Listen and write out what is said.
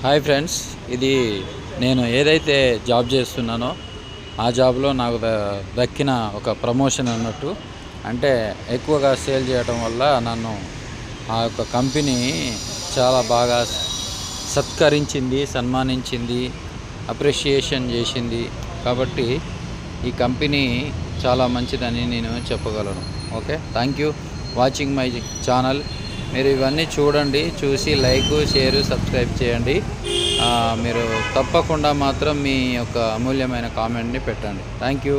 Hi friends, ఇది నేను ఏదైతే జాబ్ చేస్తున్నానో ఆ జాబ్లో నాకు దక్కిన ఒక ప్రమోషన్ అన్నట్టు. అంటే ఎక్కువగా సేల్ చేయడం వల్ల నన్ను ఆ యొక్క కంపెనీ చాలా బాగా సత్కరించింది, సన్మానించింది, అప్రిషియేషన్ చేసింది. కాబట్టి ఈ కంపెనీ చాలా మంచిదని నేను చెప్పగలను. Okay, thank you watching my channel. మీరు ఇవన్నీ చూడండి, చూసి లైక్, షేరు, సబ్స్క్రైబ్ చేయండి. మీరు తప్పకుండా మాత్రం మీ యొక్క అమూల్యమైన కామెంట్ని పెట్టండి. Thank you.